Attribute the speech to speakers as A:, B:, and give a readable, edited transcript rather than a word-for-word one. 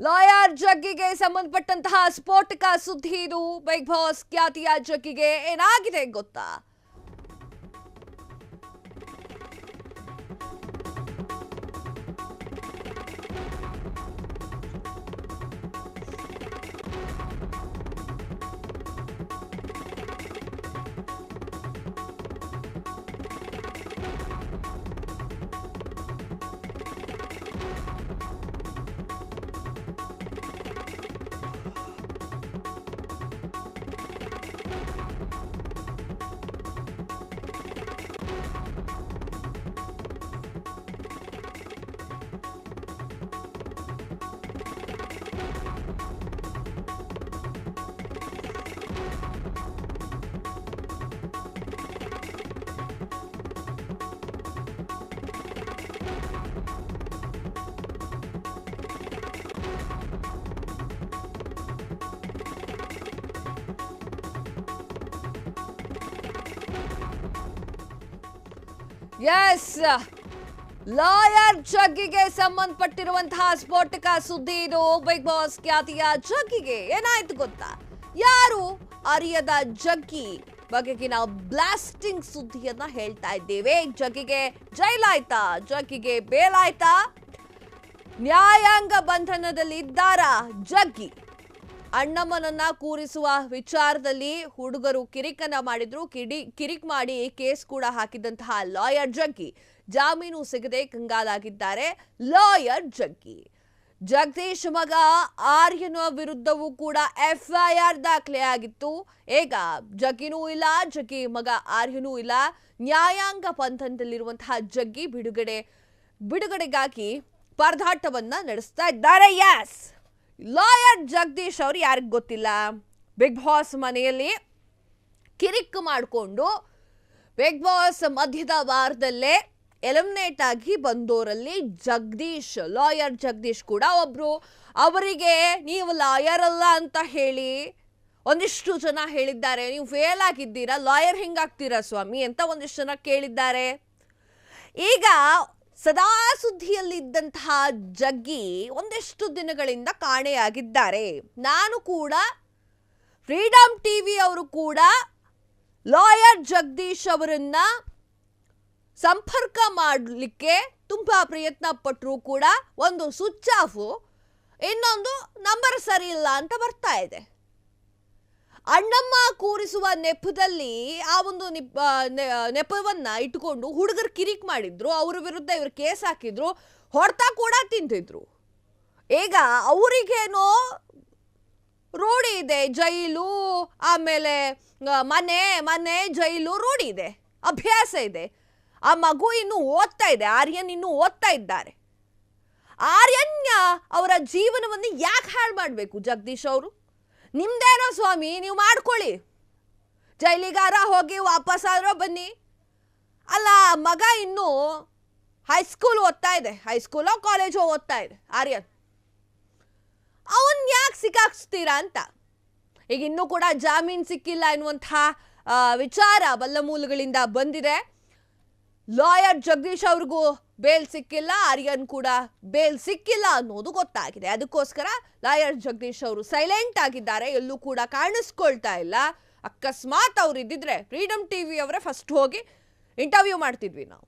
A: Lawyer ಜಗ್ಗಿಗೆ ಸಂಬಂಧಪಟ್ಟಂತಹ ಸ್ಫೋಟಕ ಸುದ್ದಿ ಇದು. ಬಿಗ್ ಬಾಸ್ ಖ್ಯಾತಿಯ ಜಗ್ಗಿಗೆ ಏನಾಗಿದೆ ಗೊತ್ತಾ? ಎಸ್, ಲಾಯರ್ ಜಗ್ಗಿಗೆ ಸಂಬಂಧಪಟ್ಟಿರುವಂತಹ ಸ್ಫೋಟಕ ಸುದ್ದಿ ಇದು. ಬಿಗ್ ಬಾಸ್ ಖ್ಯಾತಿಯ ಜಗ್ಗಿಗೆ ಏನಾಯ್ತು ಗೊತ್ತಾ? ಯಾರು ಅರಿಯದ ಜಗ್ಗಿ ಬಗೆಗಿನ ಬ್ಲಾಸ್ಟಿಂಗ್ ಸುದ್ದಿಯನ್ನ ಹೇಳ್ತಾ ಇದ್ದೇವೆ. ಜಗ್ಗಿಗೆ ಜೈಲಾಯ್ತಾ? ಜಗ್ಗಿಗೆ ಬೇಲಾಯ್ತಾ? ನ್ಯಾಯಾಂಗ ಬಂಧನದಲ್ಲಿ ಇದ್ದಾರಾ ಜಗ್ಗಿ? ಅಣ್ಣಮ್ಮನನ್ನ ಕೂರಿಸುವ ವಿಚಾರದಲ್ಲಿ ಹುಡುಗರು ಕಿರಿಕನ್ನ ಮಾಡಿದ್ರು. ಕಿರಿಕ್ ಮಾಡಿ ಕೇಸ್ ಕೂಡ ಹಾಕಿದಂತಹ ಲಾಯರ್ ಜಗ್ಗಿ ಜಾಮೀನು ಸಿಗದೆ ಕಂಗಾಲಾಗಿದ್ದಾರೆ. ಲಾಯರ್ ಜಗ್ಗಿ ಜಗದೀಶ್ ಮಗ ಆರ್ಯನ ವಿರುದ್ಧವೂ ಕೂಡ ಎಫ್ಐಆರ್ ದಾಖಲೆಯಾಗಿತ್ತು. ಈಗ ಜಗ್ಗಿನೂ ಇಲ್ಲ, ಜಗ್ಗಿ ಮಗ ಆರ್ಯನೂ ಇಲ್ಲ. ನ್ಯಾಯಾಂಗ ಬಂಧನದಲ್ಲಿರುವಂತಹ ಜಗ್ಗಿ ಬಿಡುಗಡೆಗಾಗಿ ಪರದಾಟವನ್ನ ನಡೆಸ್ತಾ ಇದ್ದಾರೆ. ಎಸ್, ಲಾಯರ್ ಜಗದೀಶ್ ಅವರು ಯಾರಿಗ್ ಗೊತ್ತಿಲ್ಲ? ಬಿಗ್ ಬಾಸ್ ಮನೆಯಲ್ಲಿ ಕಿರಿಕ್ ಮಾಡಿಕೊಂಡು ಬಿಗ್ ಬಾಸ್ ಮಧ್ಯದ ವಾರದಲ್ಲೇ ಎಲಿಮಿನೇಟ್ ಆಗಿ ಬಂದೋರಲ್ಲಿ ಜಗದೀಶ್, ಲಾಯರ್ ಜಗದೀಶ್ ಕೂಡ ಒಬ್ರು. ಅವರಿಗೆ ನೀವು ಲಾಯರ್ ಅಲ್ಲ ಅಂತ ಹೇಳಿ ಒಂದಿಷ್ಟು ಜನ ಹೇಳಿದ್ದಾರೆ. ನೀವು ಫೇಲ್ ಆಗಿದ್ದೀರಾ, ಲಾಯರ್ ಹೆಂಗಾಗ್ತೀರಾ ಸ್ವಾಮಿ ಅಂತ ಒಂದಿಷ್ಟು ಜನ ಕೇಳಿದ್ದಾರೆ. ಈಗ ಸದಾ ಸುದ್ದಿಯಲ್ಲಿದ್ದಂತಹ ಜಗ್ಗಿ ಒಂದಿಷ್ಟು ದಿನಗಳಿಂದ ಕಾಣೆಯಾಗಿದ್ದಾರೆ. ನಾನು ಕೂಡ, ಫ್ರೀಡಮ್ ಟಿವಿ ಅವರು ಕೂಡ ಲಾಯರ್ ಜಗದೀಶ್ ಅವರನ್ನ ಸಂಪರ್ಕ ಮಾಡಲಿಕ್ಕೆ ತುಂಬಾ ಪ್ರಯತ್ನ ಪಟ್ಟರು ಕೂಡ ಒಂದು ಸ್ವಿಚ್ ಆಫ್, ಇನ್ನೊಂದು ನಂಬರ್ ಸರಿ ಇಲ್ಲ ಅಂತ ಬರ್ತಾ ಇದೆ. ಅಣ್ಣಮ್ಮ ಕೂರಿಸುವ ನೆಪದಲ್ಲಿ ಆ ಒಂದು ನೆಪವನ್ನ ಇಟ್ಕೊಂಡು ಹುಡುಗರು ಕಿರಿಕ್ ಮಾಡಿದ್ರು. ಅವ್ರ ವಿರುದ್ಧ ಇವರು ಕೇಸ್ ಹಾಕಿದ್ರು, ಹೊಡ್ತಾ ಕೂಡ ತಿಂತಿದ್ರು. ಈಗ ಅವರಿಗೇನೋ ರೂಢಿ ಇದೆ, ಜೈಲು, ಆಮೇಲೆ ಮನೆ ಜೈಲು ರೂಢಿ ಇದೆ, ಅಭ್ಯಾಸ ಇದೆ. ಆ ಮಗು ಇನ್ನು ಓದ್ತಾ ಇದೆ, ಆರ್ಯನ್ ಇನ್ನು ಓದ್ತಾ ಇದ್ದಾರೆ. ಆರ್ಯನ್ಯ ಅವರ ಜೀವನವನ್ನು ಯಾಕೆ ಹಾಳು ಮಾಡಬೇಕು ಜಗದೀಶ್ ಅವರು? ನಿಮ್ದೇನೋ ಸ್ವಾಮಿ, ನೀವು ಮಾಡ್ಕೊಳ್ಳಿ, ಜೈಲಿಗಾರ ಹೋಗಿ ವಾಪಸ್ ಆದ್ರೂ ಬನ್ನಿ. ಅಲ್ಲ, ಮಗ ಇನ್ನು ಹೈಸ್ಕೂಲ್ ಓದ್ತಾ ಇದೆ, ಹೈಸ್ಕೂಲೋ ಕಾಲೇಜೋ ಓದ್ತಾ ಇದೆ ಆರ್ಯನ್. ಅವನ್ ಯಾಕೆ ಸಿಕ್ಕಾಕ್ಸ್ತೀರಾ ಅಂತ. ಈಗ ಇನ್ನೂ ಕೂಡ ಜಾಮೀನು ಸಿಕ್ಕಿಲ್ಲ ಎನ್ನುವಂತಹ ವಿಚಾರ ಬಲ್ಲ ಮೂಲಗಳಿಂದ ಬಂದಿದೆ. ಲಾಯರ್ ಜಗದೀಶ್ ಅವ್ರಿಗೂ ಬೇಲ್ ಸಿಕ್ಕಿಲ್ಲ, ಆರ್ಯನ್ ಕೂಡ ಬೇಲ್ ಸಿಕ್ಕಿಲ್ಲ ಅನ್ನೋದು ಗೊತ್ತಾಗಿದೆ. ಅದಕ್ಕೋಸ್ಕರ ಲಾಯರ್ ಜಗದೀಶ್ ಅವರು ಸೈಲೆಂಟ್ ಆಗಿದ್ದಾರೆ, ಎಲ್ಲೂ ಕೂಡ ಕಾಣಿಸ್ಕೊಳ್ತಾ ಇಲ್ಲ. ಅಕಸ್ಮಾತ್ ಅವ್ರು ಇದ್ದಿದ್ರೆ ಫ್ರೀಡಮ್ ಟಿವಿ ಅವರೇ ಫಸ್ಟ್ ಹೋಗಿ ಇಂಟರ್ವ್ಯೂ ಮಾಡ್ತಿದ್ವಿ ನಾವು.